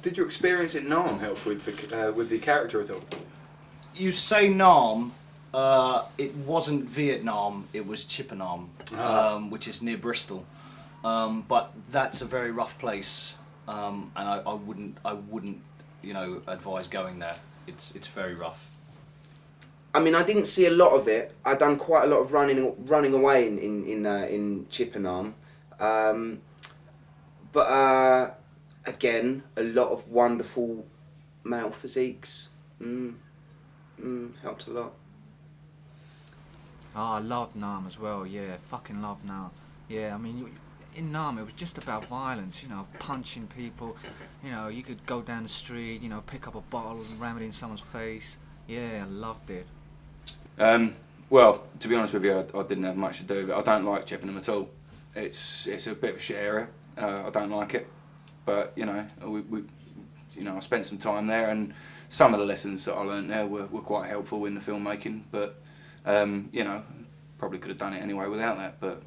Did your experience in Nam help with the character at all? You say Nam, it wasn't Vietnam, it was Chippenham, which is near Bristol. But that's a very rough place, and I wouldn't, advise going there. It's very rough. I mean, I didn't see a lot of it. I'd done quite a lot of running away in Chippenham, but again, a lot of wonderful male physiques. Helped a lot. Oh, I love Nam as well, yeah, fucking love Nam. Yeah, I mean, in Nam it was just about violence, punching people, you could go down the street, pick up a bottle and ram it in someone's face. Yeah, I loved it. Well, to be honest with you, I didn't have much to do with it. I don't like Chippenham at all. It's a bit of a shit area. I don't like it, but I spent some time there, and some of the lessons that I learned there were quite helpful in the filmmaking. But probably could have done it anyway without that. But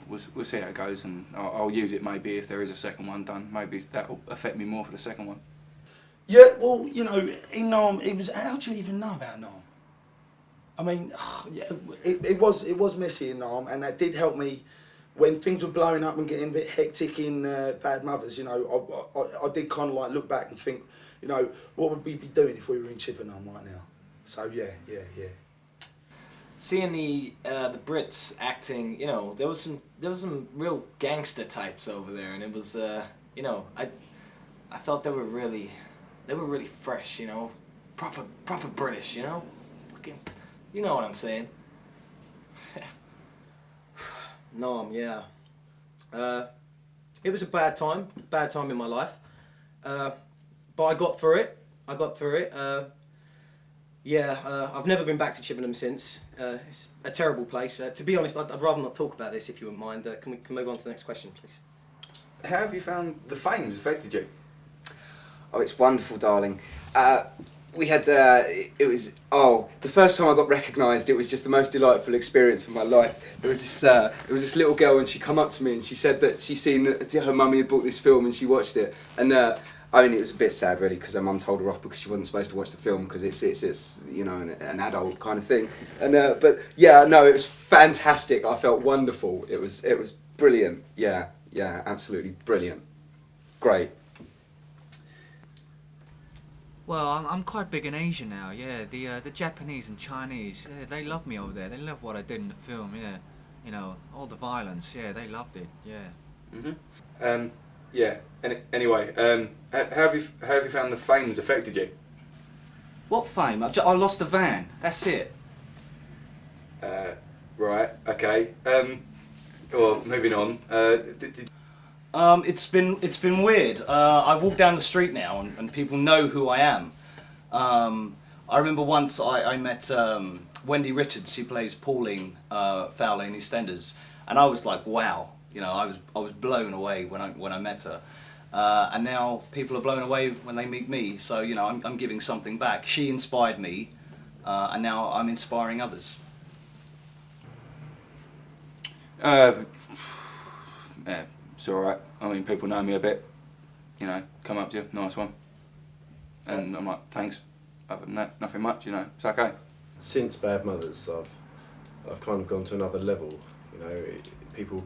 we'll see how it goes, and I'll use it maybe if there is a second one done. Maybe that will affect me more for the second one. Yeah, well, in Nam, it was. How do you even know about Nam? I mean, it was messy in Nam, and that did help me when things were blowing up and getting a bit hectic in Bad Mothers. I did kind of like look back and think, what would we be doing if we were in Chippenham right now? So yeah. Seeing the Brits acting, there was some real gangster types over there, and it was, I thought they were really fresh, proper British, fucking. You know what I'm saying? Nam, yeah. It was a bad time in my life. But I got through it. I've never been back to Chippenham since. It's a terrible place. To be honest, I'd rather not talk about this if you wouldn't mind. Can we move on to the next question, please? How have you found the fame's affected you? Oh, it's wonderful, darling. We had, the first time I got recognised, it was just the most delightful experience of my life. There was this little girl, and she come up to me and she said that she seen her mummy had bought this film and she watched it. And it was a bit sad really, because her mum told her off because she wasn't supposed to watch the film because it's an adult kind of thing. And it was fantastic. I felt wonderful. It was brilliant. Yeah, absolutely brilliant. Great. Well, I'm quite big in Asia now, yeah. The Japanese and Chinese, yeah, they love me over there. They love what I did in the film, yeah. All the violence, yeah, they loved it, yeah. Anyway, how have you found the fame's affected you? What fame? I lost the van. That's it. Right. Okay. Well, moving on. It's been weird. I walk down the street now and people know who I am. I remember once I met Wendy Richards, who plays Pauline Fowler in EastEnders, and I was like, wow, I was blown away when I met her. And now people are blown away when they meet me. So I'm giving something back. She inspired me, and now I'm inspiring others. Yeah, it's alright. I mean, people know me a bit. Come up to you, nice one. And I'm like, thanks. Other than that, nothing much, it's okay. Since Bad Mothers, I've kind of gone to another level. People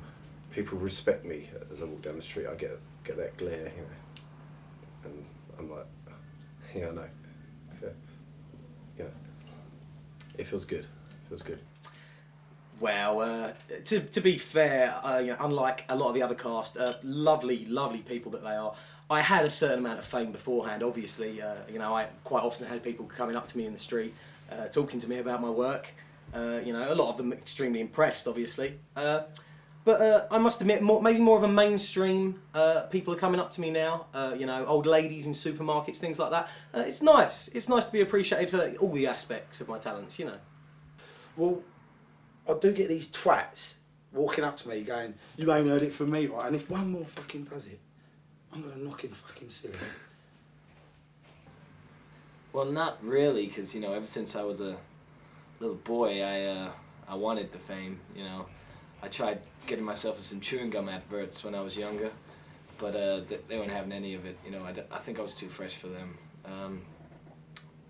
respect me as I walk down the street. I get that glare, and I'm like, yeah, I know. Yeah. It feels good. Well, to be fair, unlike a lot of the other cast, lovely people that they are, I had a certain amount of fame beforehand, obviously. I quite often had people coming up to me in the street, talking to me about my work. A lot of them extremely impressed, obviously. But I must admit, maybe more of a mainstream, people are coming up to me now, old ladies in supermarkets, things like that. It's nice. It's nice to be appreciated for all the aspects of my talents, Well, I do get these twats walking up to me going, you ain't heard it from me, right? And if one more fucking does it, I'm going to knock him fucking silly. Well, not really, because ever since I was a little boy, I wanted the fame. I tried getting myself in some chewing gum adverts when I was younger, but they weren't having any of it. You know, I think I was too fresh for them.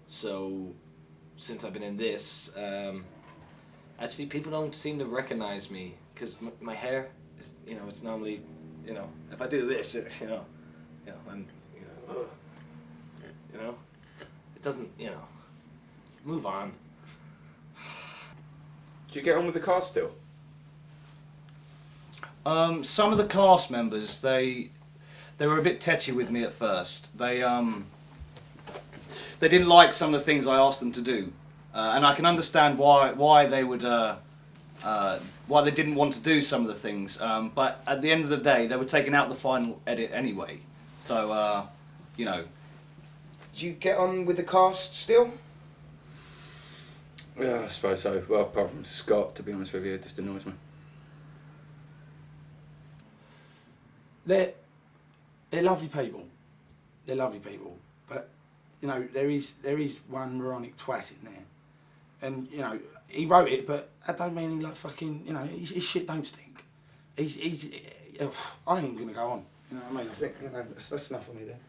So since I've been in this, actually people don't seem to recognize me because my hair is, you know, it's normally, you know, if I do this, I'm, you know, it doesn't, you know, move on. Do you get on with the cast still? Some of the cast members, they were a bit tetchy with me at first. They didn't like some of the things I asked them to do, and I can understand why they would why they didn't want to do some of the things. But at the end of the day, they were taking out the final edit anyway. So you know. Do you get on with the cast still? Yeah, I suppose so. Well, apart from Scott, to be honest with you, it just annoys me. They're lovely people. They're lovely people. But, you know, there is one moronic twat in there. And, you know, he wrote it, but that don't mean he like fucking, you know, his shit don't stink. I ain't gonna go on. You know what I mean? I think, you know, that's enough for me there.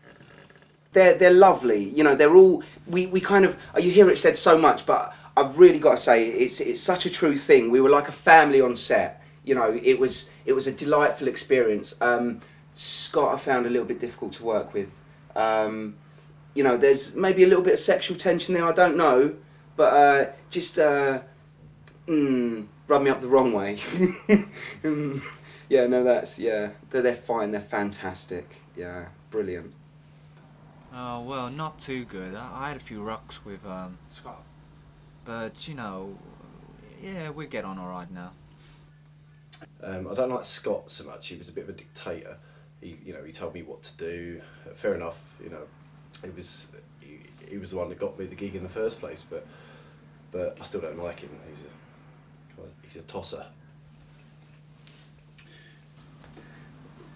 They're lovely. You know, they're all, we kind of, you hear it said so much, but I've really got to say, it's such a true thing. We were like a family on set. You know, it was a delightful experience. Scott I found a little bit difficult to work with. You know, there's maybe a little bit of sexual tension there, I don't know, but just rubbed me up the wrong way. Yeah, no, they're fine, they're fantastic. Yeah, brilliant. Oh, well, not too good. I had a few rucks with Scott. but you know, yeah, we get on all right now. I don't like Scott so much. He was a bit of a dictator. He told me what to do. Fair enough. You know, he was the one that got me the gig in the first place. But I still don't like him. He's a tosser.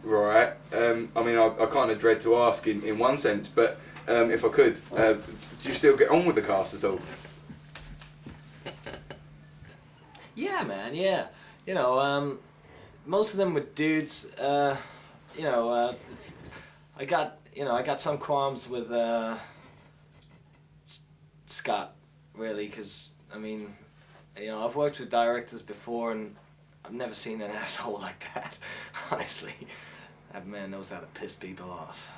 Right. I mean, I kind of dread to ask in one sense, but if I could, do you still get on with the cast at all? Yeah, man. Yeah. You know, most of them were dudes. You know, I got some qualms with Scott, really, because I mean, you know, I've worked with directors before, and I've never seen an asshole like that. Honestly, that man knows how to piss people off.